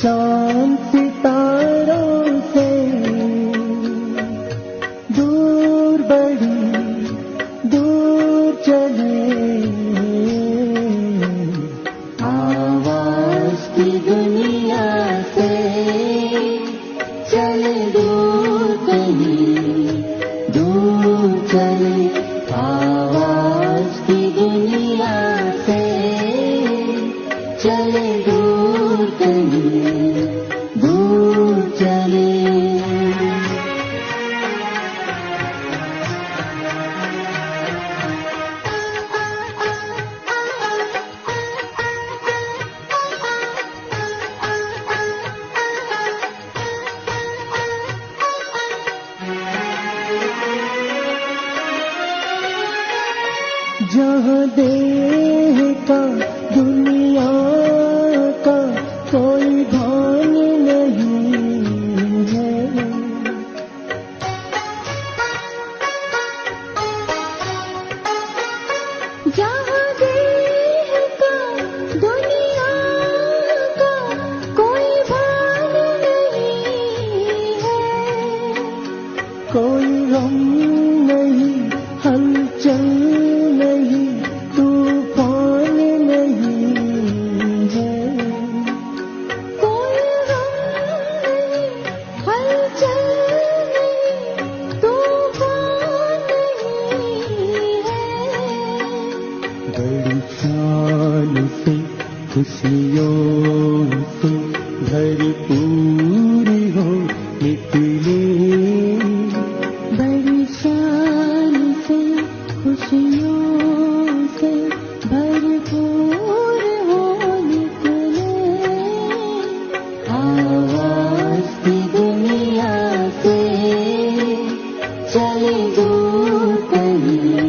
चांद सितारों से दूर बड़ी दूर चले, आवाज की दुनिया से चले दूर कहीं दूर चले, आवाज की दुनिया से चले दूर कहीं दूर चले। जहाँ देह का दुनिया का कोई भान नहीं है, जहाँ देह का दुनिया का कोई भान नहीं है, कोई गम नहीं, हलचल नहीं, तूफान नहीं है, कोई गम नहीं, हलचल नहीं, तूफान नहीं है। बड़ी शान से खुशियों से भरपूर हो निकले, बड़ी शान से खुशियों से भरपूर हो निकले, आवाज की दुनिया से चले दूर कहीं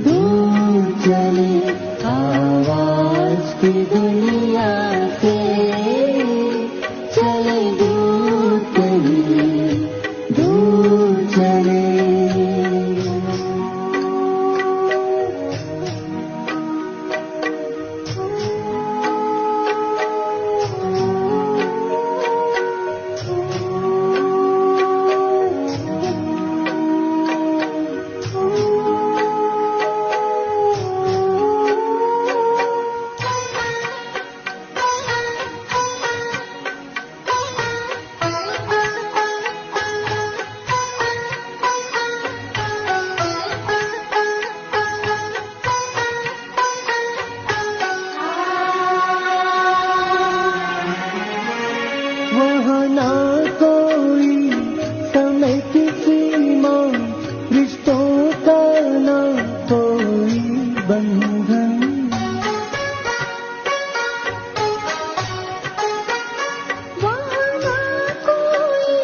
दूर चले, आवाज की दुनिया से चले दूर कहीं दूर चले। वहाँ ना कोई समय की सीमा, रिश्तों का ना कोई बंधन, वहाँ ना कोई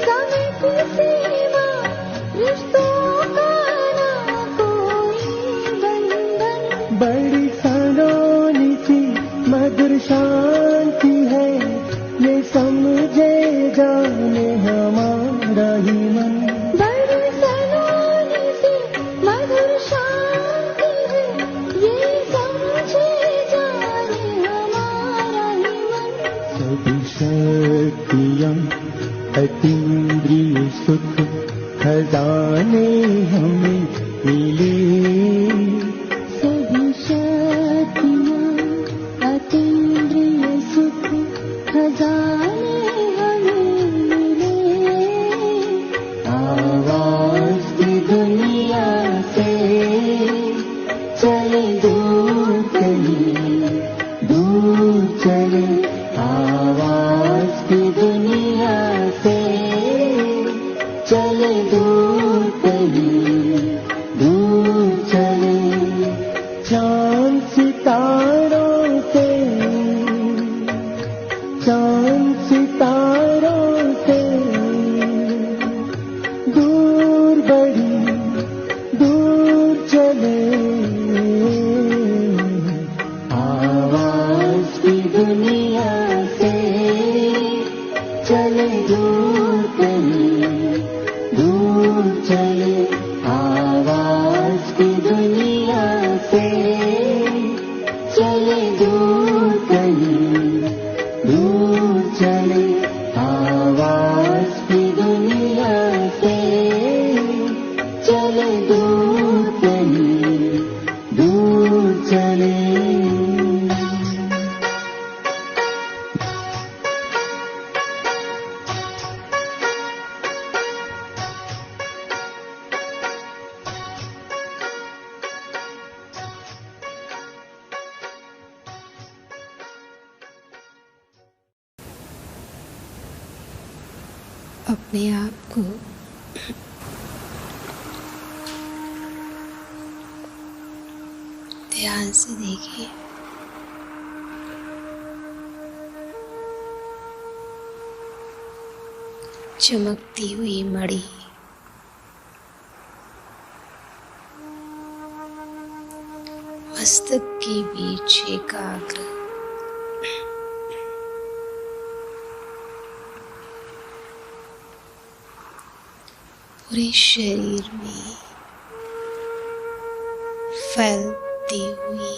समय की सीमा, रिश्तों का ना कोई बंधन। बड़ी सलोनी सी मधुर शांति है, ये समझे जाने हमारा ही मन, बड़ी सलोनी सी मधुर शांति है, ये समझे जाने हमारा ही मन। सभी शक्तियाँ अतीन्द्रिय सुख खजाने हमें मिले, सभी शक्तियाँ अतीन्द्रिय सुख खजाने हमें मिले, आवाज की दुनिया से चले दूर कहीं दूर चले, आवाज की दुनिया से चले दूर कहीं दूर चले, चांद सितारों से चांद सितारों से दूर बड़ी दूर चले, आवाज की दुनिया से चले दूर कहीं दूर चले, आवाज की दुनिया से चले दूर कहीं दूर चले आवाज की दुनिया से, चले दूर कहीं दूर चले। अपने आप को ध्यान से देखिए। चमकती हुई मणि, मस्तक के बीच एकाग्र, पूरे शरीर में फैलती हुई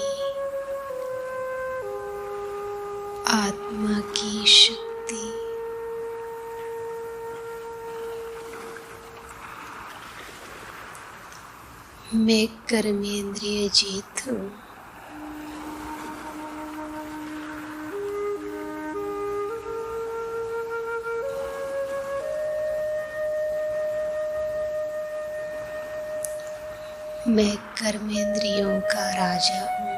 आत्मा की शक्ति। मैं कर्मेंद्रिय जीत हूँ। मैं कर्मेंद्रियों का राजा हूँ।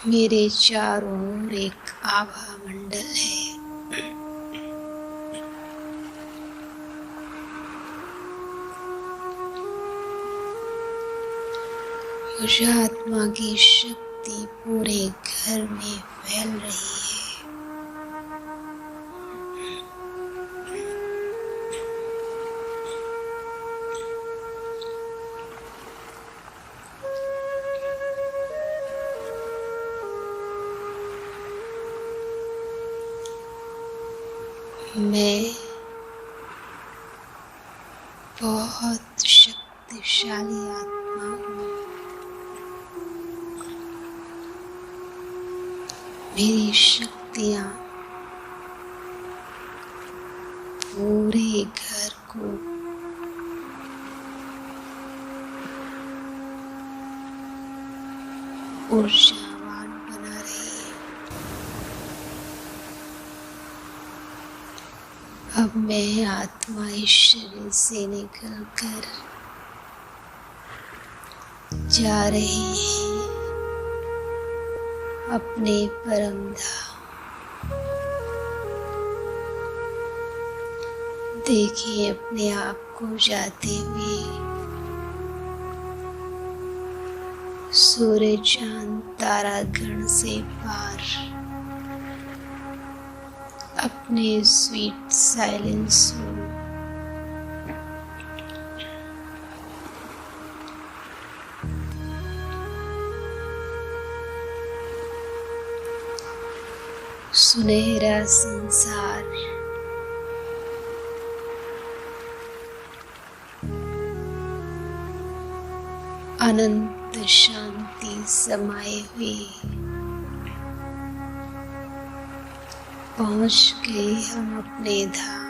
मेरे चारों ओर एक आभा मंडल है। मुझे आत्मा की शक्ति पूरे घर में फैल रही है। मैं बहुत शक्तिशाली आत्मा हूँ। मेरी शक्तियाँ पूरे घर को ऊर्जावान बना रही है। अब मैं आत्मा इस शरीर से निकलकर जा रही है अपने परम धाम। देखिए अपने आप को जाते हुए। सूर्य चांद तारा गण से पार अपने स्वीट साइलेंस में सुनहरा संसार अनंत शांति समाये हुए पहुंच गए हम अपने धाम।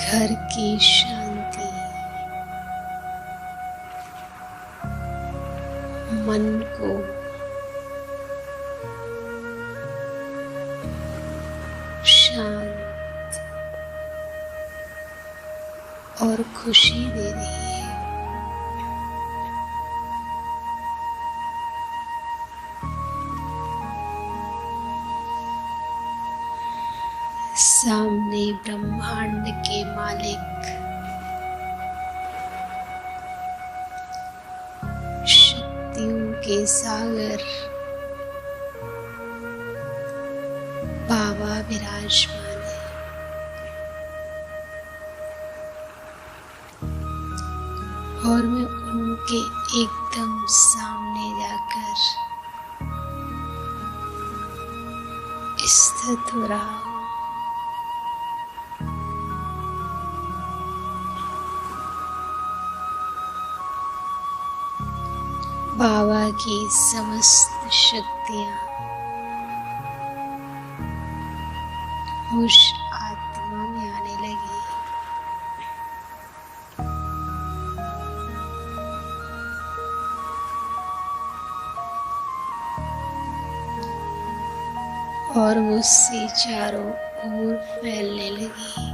घर की शांति मन को शांत और खुशी दे रही है। सामने ब्रह्मांड के मालिक शक्तियों के सागर बाबा विराजमान है। और मैं उनके एकदम सामने जाकर स्थित हो रहा हूँ। बाबा की समस्त शक्तियाँ उस आत्मा में आने लगी। और मुझसे चारों ओर फैलने लगी।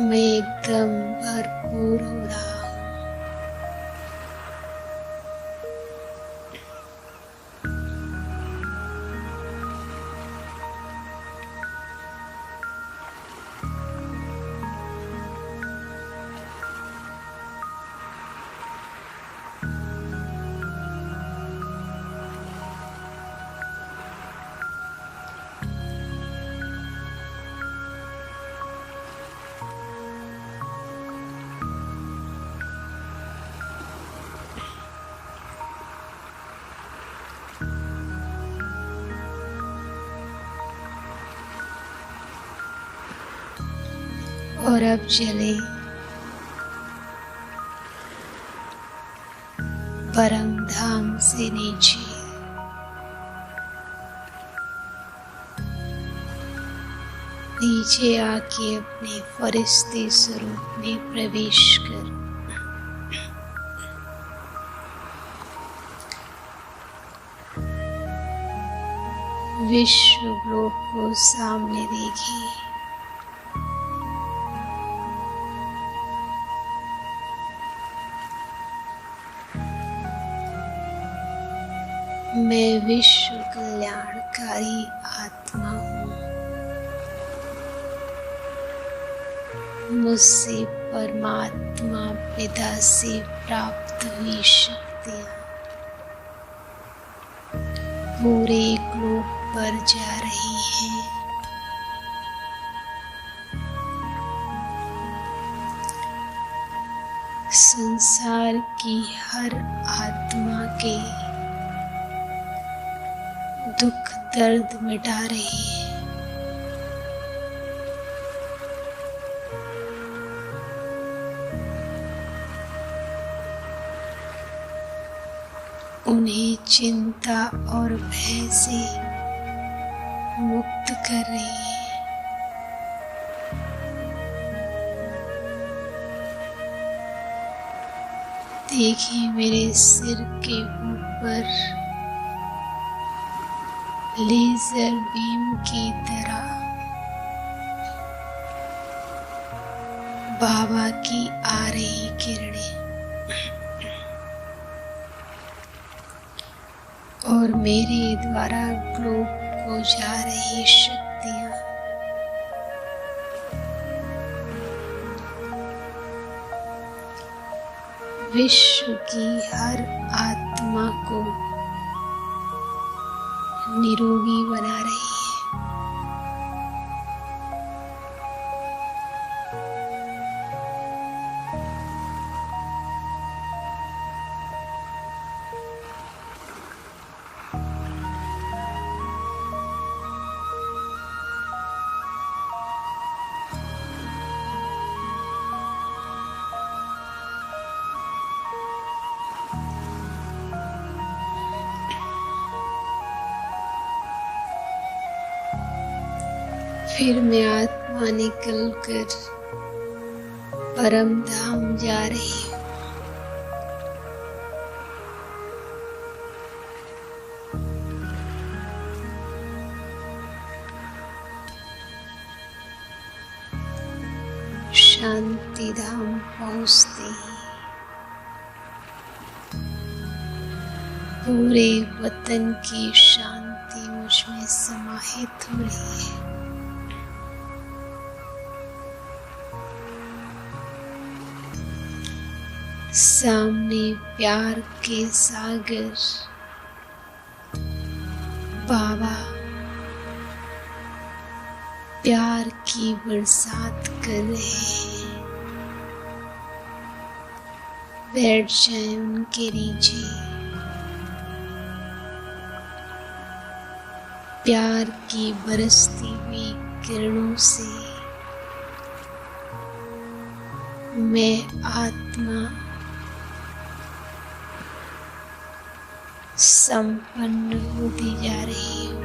मैं एकदम भरपूर हो रहा हूँ। और अब चले परम धाम से नीचे। नीचे आके अपने फरिश्ते स्वरूप में प्रवेश कर विश्व ग्लोब को सामने देखिए। मैं विश्व कल्याणकारी आत्मा हूँ। मुझसे परमात्मा पिता से प्राप्त हुई शक्तियाँ पूरे ग्लोब पर जा रही हैं। संसार की हर आत्मा के दुख दर्द मिटा रही है। उन्हें चिंता और भय से मुक्त कर रही है। देखिए मेरे सिर के ऊपर लेजर बीम की तरह बाबा की आ रही किरणें और मेरे द्वारा ग्लोब को जा रही शक्तियाँ विश्व की हर आत्मा को निरोगी बना रही है। फिर मैं आत्मा निकल कर परम धाम जा रही हूँ। शांति धाम पहुँचते ही पूरे वतन की शांति मुझ में समाहित हो रही है। सामने प्यार के सागर बाबा प्यार की बरसात कर रहे हैं। बैठ जाए उनके नीचे। प्यार की बरसती हुई किरणों से मैं आत्मा संपन्न होती जा रही हूँ,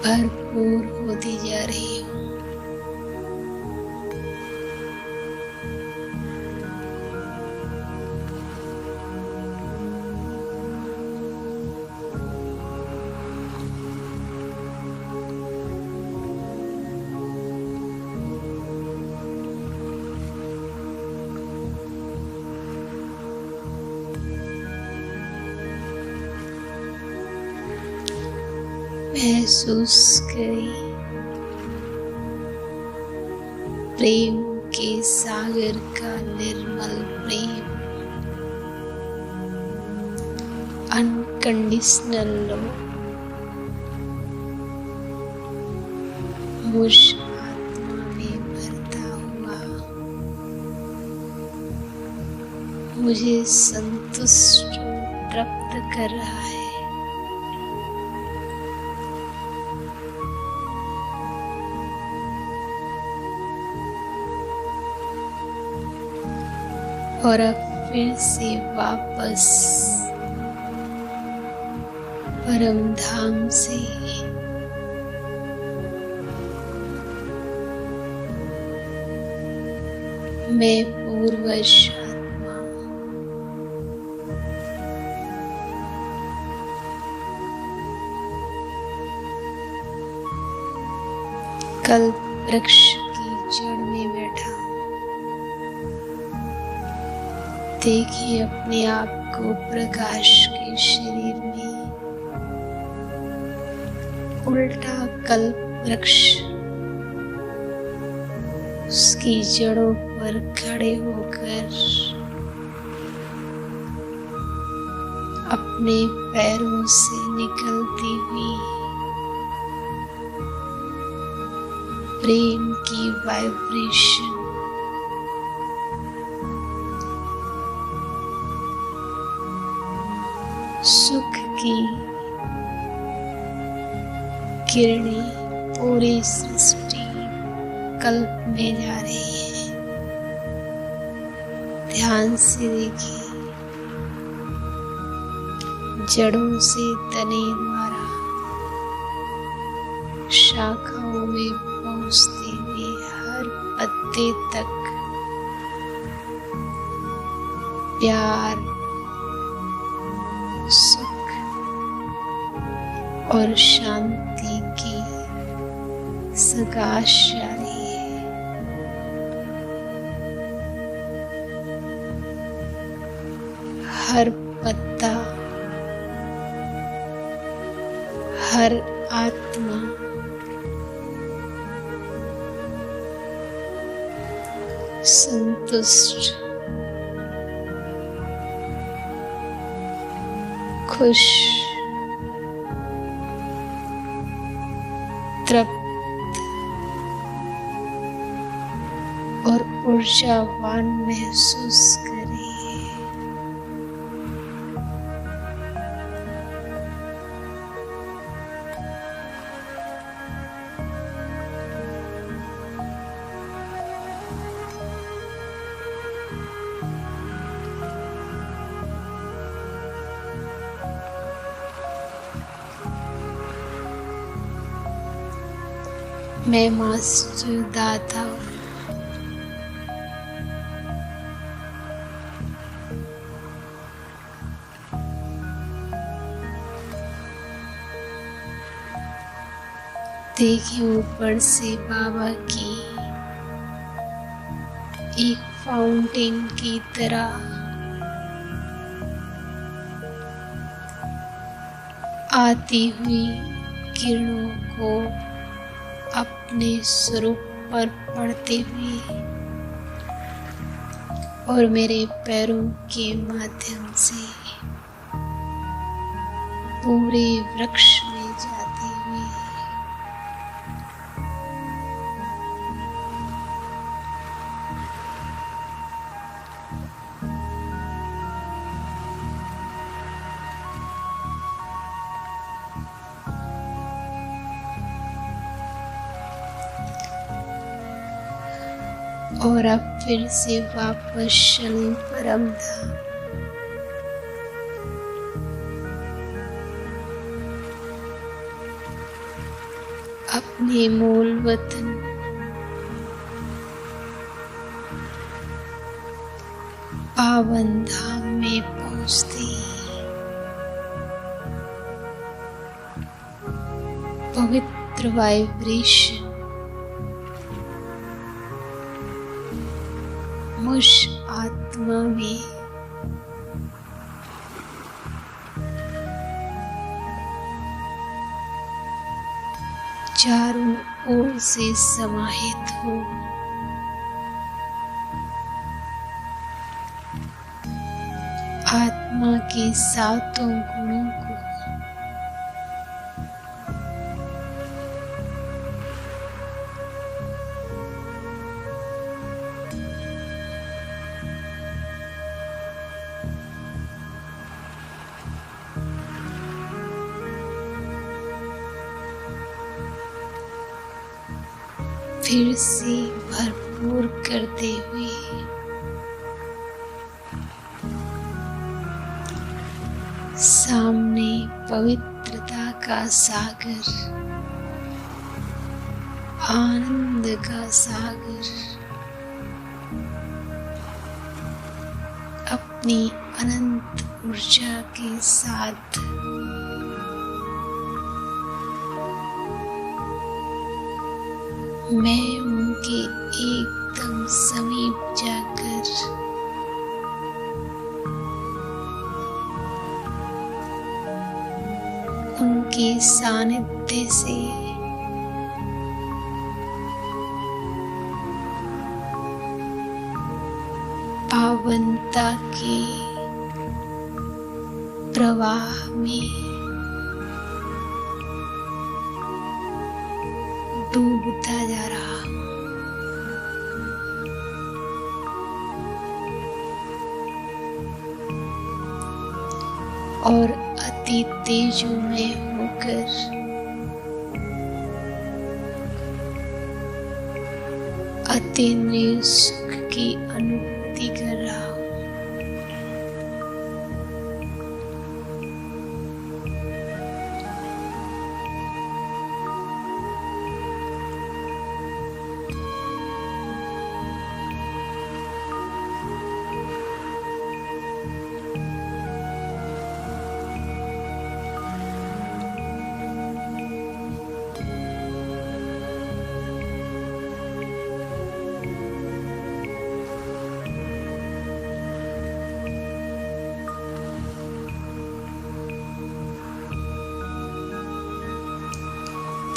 भरपूर होती जा रही हूँ। महसूस करें प्रेम के सागर का निर्मल प्रेम, अनकंडीशनल लव मुझ आत्मा में भरता हुआ मुझे संतुष्ट तृप्त कर रहा है। और अब फिर से वापस परम धाम से मैं पूर्वज आत्मा कल्प वृक्ष की जड़ में बैठा। देखिए अपने आप को प्रकाश के शरीर में उल्टा कल्प वृक्ष उसकी जड़ों पर खड़े होकर अपने पैरों से निकलती हुई प्रेम की वाइब्रेशन सुख की किरणें पूरी सृष्टि कल्प में जा रही है। ध्यान से देखिए, जड़ों से तने द्वारा शाखाओं में पहुंचते हुए हर पत्ते तक प्यार, सुख और शांति की सगाश जारी है। हर पत्ता, हर आत्मा संतुष्ट, खुश, तृप्त और ऊर्जावान महसूस करें। मैं मास्टर दाता हूँ। देखिए ऊपर से बाबा की एक फाउंटेन की तरह आती हुई किरणों को अपने स्वरूप पर पड़ते हुए और मेरे पैरों के माध्यम से पूरे वृक्ष में जाते हुए और अब फिर से वापस चलें परम धाम। अपने मूल वतन पावन धाम में पहुंचते पवित्र वाइब्रेशन मुझ आत्मा में चारों ओर से समाहित हो। आत्मा के सातों गुणों को फिर से भरपूर करते हुए सामने पवित्रता का सागर, आनंद का सागर, अपनी अनंत ऊर्जा के साथ मैं उनके एकदम समीप जाकर उनके सानिध्य से पावनता के प्रवाह में डूबता जा रहा हूं। और अति तेजो में होकर अतीन्द्रिय सुख की अनुभूति कर रहा हूं।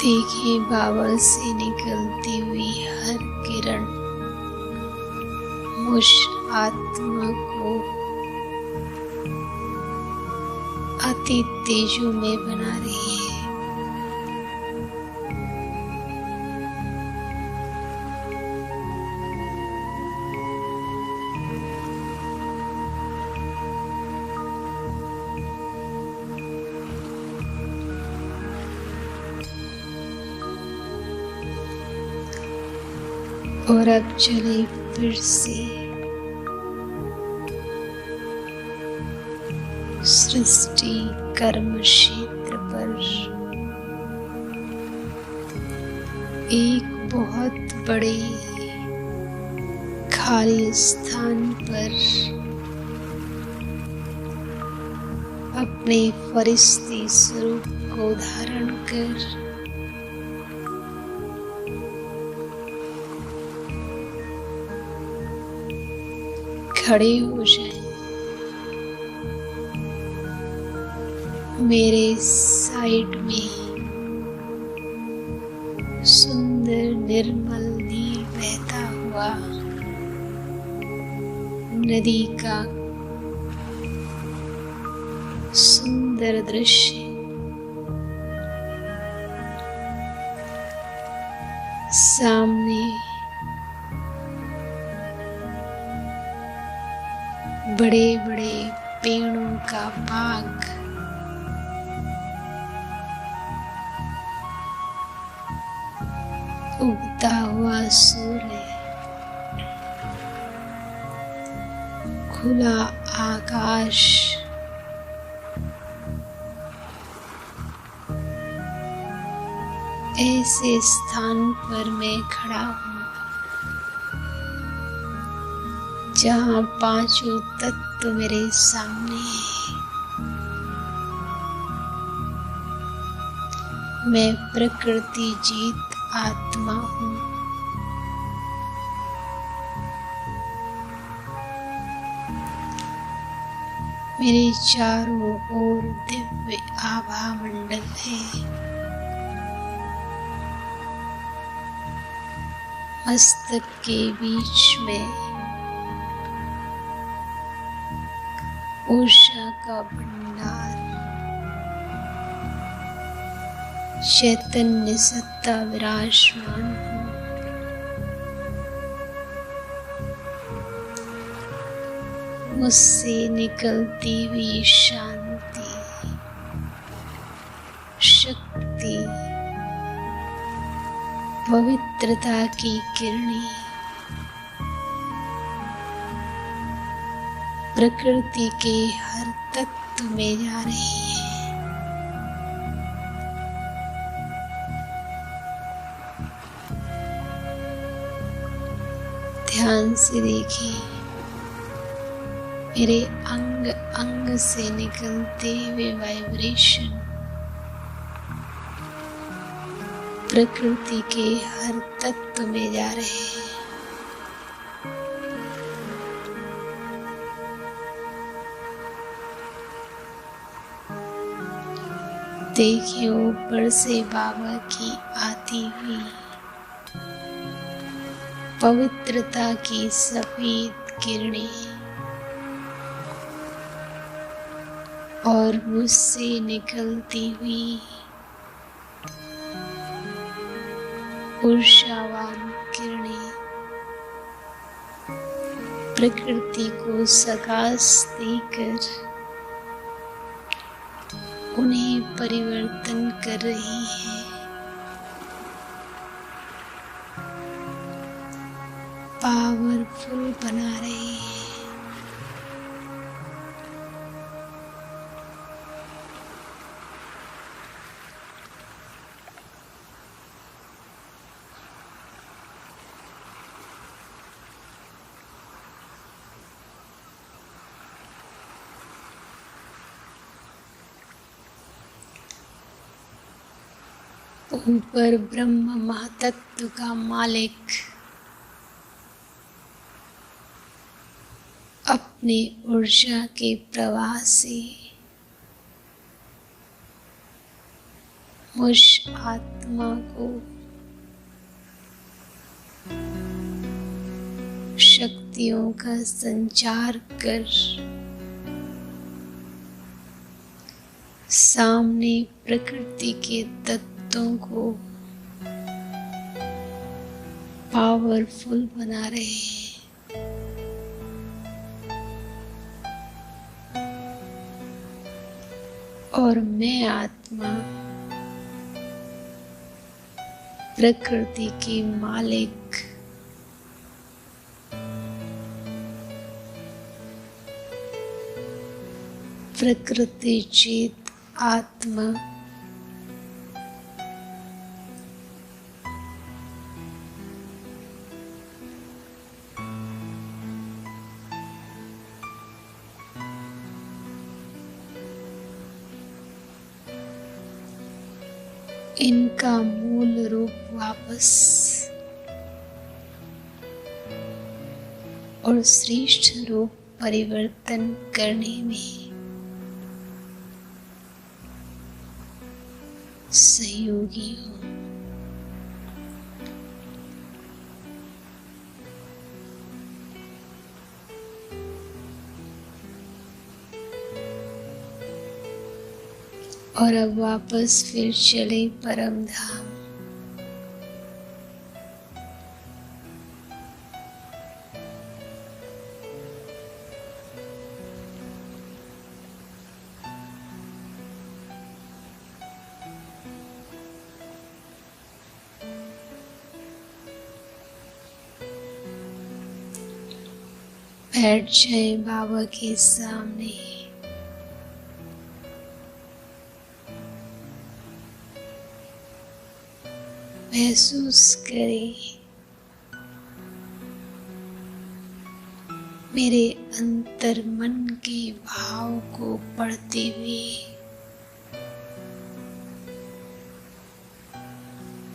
देखिए बाबा से निकलती हुई हर किरण मुझ आत्मा को अति तेजो में बना रही है। और अब चले फिर से सृष्टि कर्म क्षेत्र पर एक बहुत बड़े खाली स्थान पर अपने फरिश्ते स्वरूप को धारण कर खड़े हो जाएं। मेरे साइड में सुंदर निर्मल नील बहता हुआ नदी का सुंदर दृश्य सामने बड़े बड़े पेड़ों का बाग, उगता हुआ सूर्य, खुला आकाश, ऐसे स्थान पर मैं खड़ा हूँ जहाँ पांचों तत्व मेरे सामने हैं। मैं प्रकृति जीत आत्मा हूँ। मेरे चारों ओर दिव्य आभा मंडल है। मस्तक के बीच में ऊर्जा का भंडार, चैतन्य सत्ता विराजमान हूँ। मुझसे निकलती हुई शांति, शक्ति, पवित्रता की किरणें प्रकृति के हर तत्व में जा रही है। ध्यान से देखिए, मेरे अंग अंग से निकलते हुए वाइब्रेशन प्रकृति के हर तत्व में जा रहे हैं। देखिए, ऊपर से बाबा की आती हुई पवित्रता की सफेद किरणें और मुझसे निकलती हुई ऊर्जावान किरणें प्रकृति को सगास देकर उन्हें परिवर्तन कर रही है। पावरफुल बना रही है। ऊपर ब्रह्म महातत्व का मालिक अपने ऊर्जा के प्रवाह से मुझ आत्मा को शक्तियों का संचार कर सामने प्रकृति के तत्वों को पावरफुल बना रहे हैं। और मैं आत्मा प्रकृति की मालिक प्रकृति जीत आत्मा इनका मूल रूप वापस और श्रेष्ठ रूप परिवर्तन करने में सहयोगी हो। और अब वापस फिर चले परम धाम। बैठ जाए बाबा के सामने। महसूस करें मेरे अंतर मन के भाव को पढ़ते हुए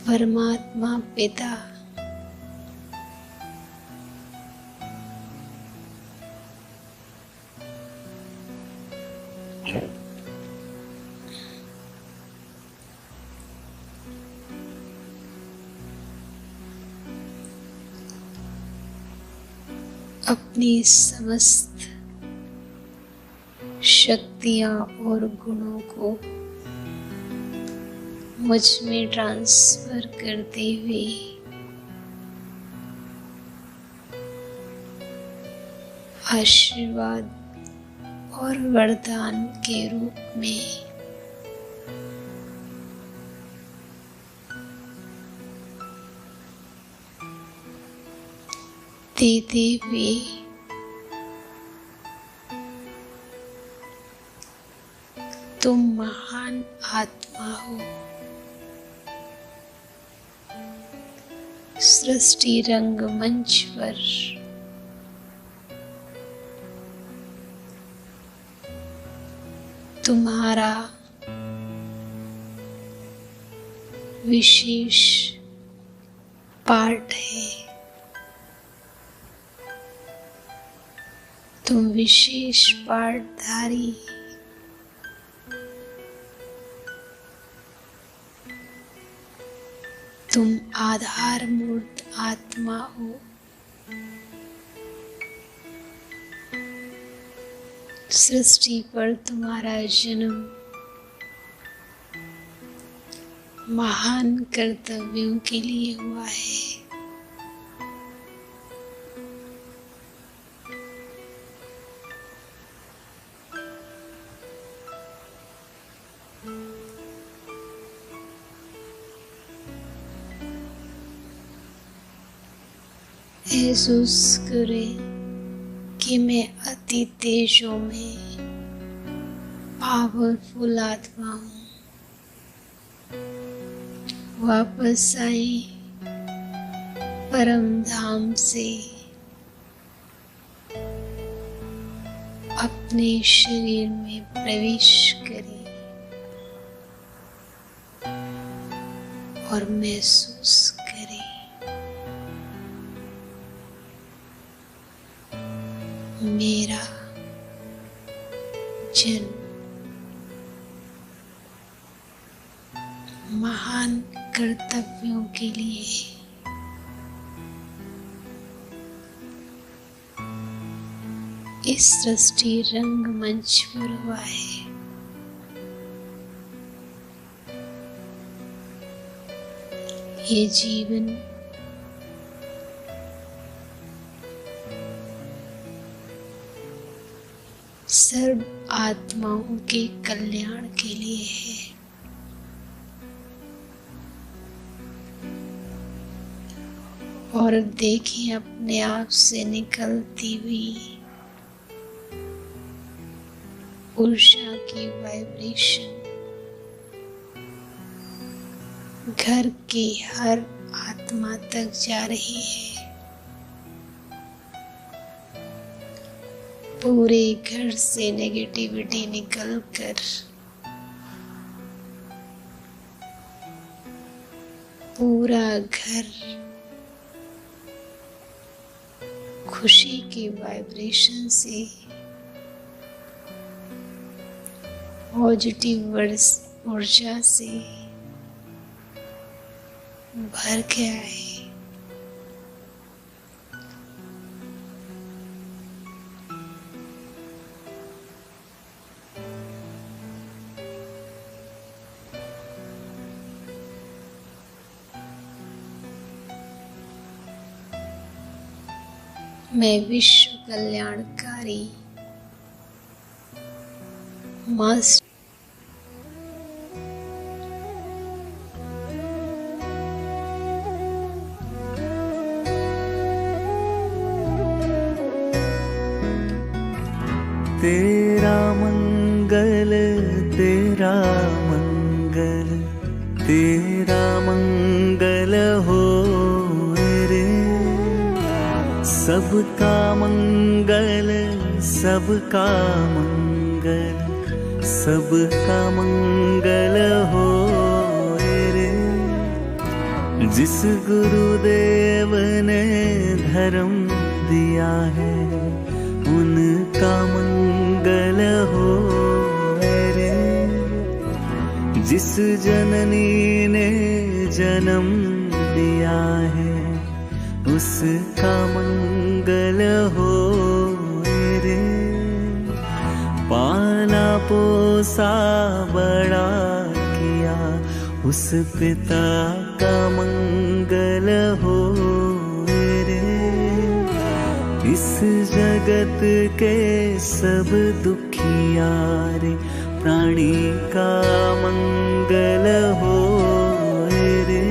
परमात्मा पिता अपनी समस्त शक्तियां और गुणों को मुझ में ट्रांसफर करते हुए आशीर्वाद और वरदान के रूप में देते हुए तुम महान आत्मा हो। सृष्टि रंगमंच पर तुम्हारा विशेष पार्ट है। तुम विशेष पार्टधारी तुम आधार मूर्त आत्मा हो। सृष्टि पर तुम्हारा जन्म महान कर्तव्यों के लिए हुआ है। महसूस करें कि मैं अति तेजों में पावरफुल आत्मा हूँ। वापस आए परम धाम से अपने शरीर में प्रवेश करें और महसूस करें मेरा जन्म महान कर्तव्यों के लिए इस सृष्टि रंगमंच पर हुआ है। ये जीवन सर्व आत्माओं के कल्याण के लिए है। और देखिए अपने आप से निकलती हुई ऊर्जा की वाइब्रेशन घर की हर आत्मा तक जा रही है। पूरे घर से नेगेटिविटी निकलकर पूरा घर खुशी की वाइब्रेशन से पॉजिटिव ऊर्जा से भर गया है। मैं विश्व कल्याणकारी मास्टर तेरा मंगल, तेरा मंगल, तेरा मंगल हो रे। सबका मंगल, सबका मंगल, सबका मंगल हो रे। जिस गुरुदेव ने धर्म दिया है उनका मंगल हो रे। जिस जननी ने जन्म दिया है उसका मंगल हो रे। पाला पोसा बड़ा किया उस पिता का मंगल हो रे। इस जगत के सब दुखियारे प्राणी का मंगल हो रे।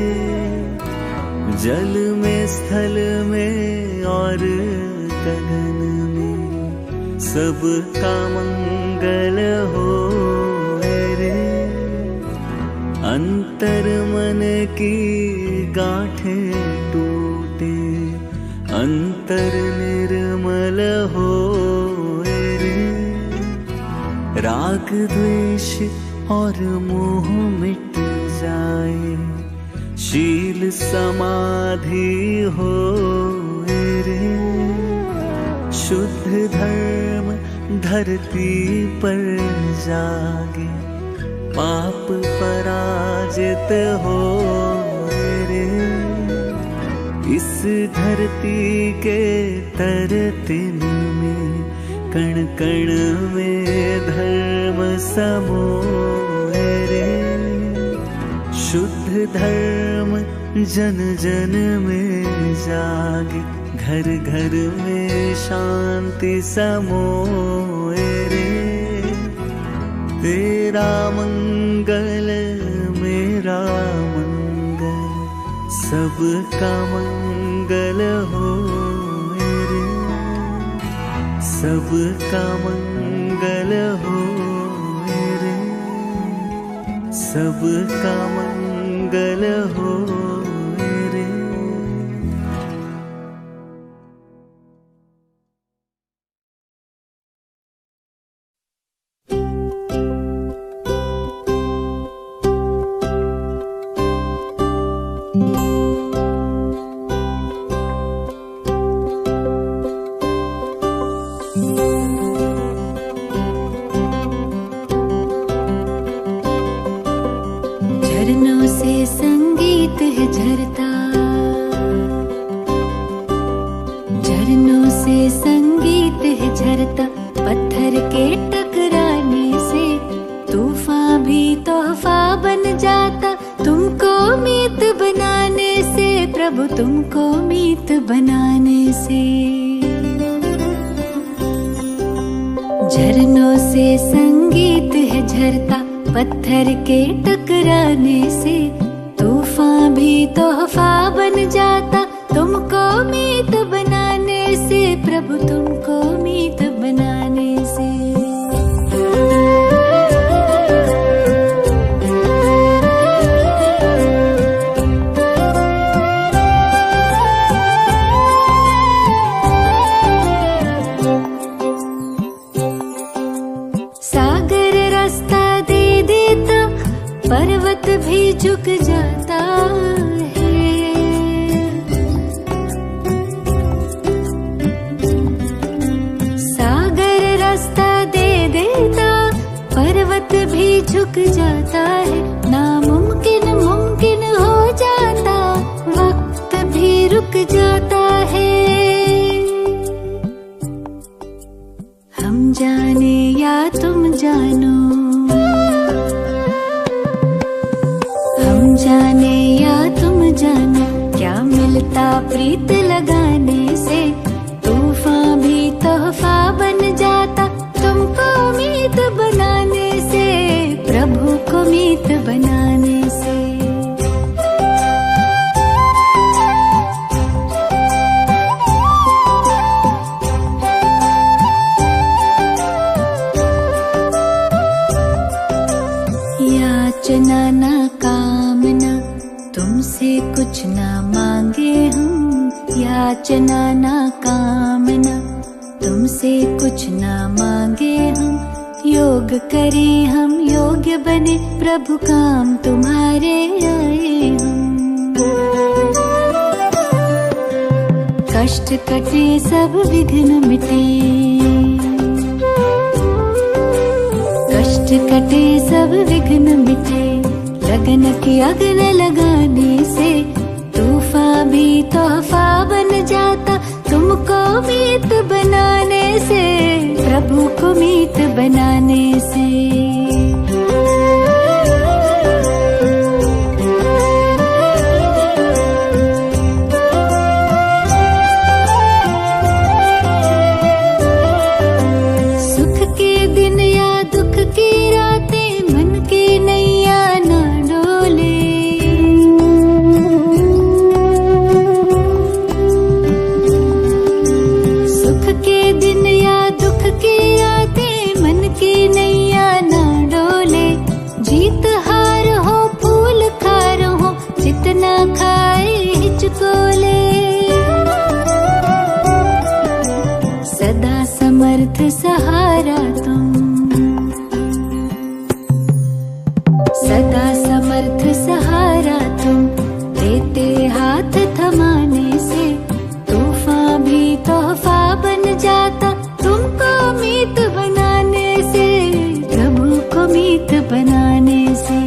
जल में, स्थल में और गगन में सबका मंगल हो रे। अंतर मन की गांठें टूटे, अंतर निर्मल हो रे। राग द्वेष और मोह मिट जाए, शील समाधि हो रे। शुद्ध धर्म धरती पर जागे, पाप पराजित हो रे। इस धरती के तरतिन में, कण कण में धर्म समोए रे। शुद्ध धर्म जन जन में जागे, घर घर में शांति समोए रे। तेरा मंगल, मेरा मंगल, सबका मंगल हो रे। सबका मंगल हो रे। सबका मंगल हो रे। झरनों से संगीत है झरता, झरनों से संगीत है झरता। पत्थर के टकराने से तूफान भी तोहफा बन जाता। तुमको मीत बनाने से प्रभु, तुमको मीत बनाने से। झरनों से संगीत है झरता, पत्थर के टकराने से तूफान भी तोहफा बन जाता। तुमको मीत बनाने से प्रभु, तुमको मीत बनाने से। सागर रास्ता दे देता, पर्वत भी झुक जाता है। सागर रास्ता दे देता, पर्वत भी झुक जाता है। नामुमकिन मुमकिन हो जाता, वक्त भी रुक जाता है। हम जाने या तुम जानो, हम जाने या तुम जानो, क्या मिलता प्रीत लगाने से। तूफान भी तोहफा बन जाता, तुमको मीत बनाने से प्रभु को मीत बनाने से। याचना ना कामना, तुमसे कुछ ना मांगे हम। याचना ना कामना, तुमसे कुछ ना मांगे हम। योग करें हम, योग्य बने, प्रभु काम तुम्हारे आए हम। कष्ट कटे सब विघ्न मिटे, कष्ट कटे सब विघ्न मिटे। लगन की अग्न लगाने से तूफान भी तोहफा बन जाता। तुमको मीत बनाने से, प्रभु को मीत बनाने से। सुख के दिन या दुख की रातें, मन की नैया ना डोले। सुख के दिन या दुख की रातें, मन की नैया ना डोले। जीत हार हो, फूल खार हो, जितना खाए हिचकोले। सदा समर्थ सहारा तुम, सदा समर्थ सहारा तुम। देते हाथ थमाने से तूफान भी तोहफा बन जाता। तुमको मीत बनाने से, प्रभु को मीत बनाने से।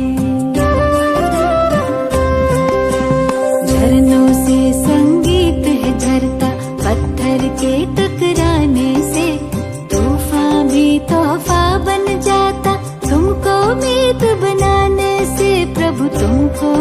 झरनों से संगीत है झरता, पत्थर के टकराने से तूफान भी तोहफा बन जाता। तुमको मीत बनाने से, प्रभु तुमको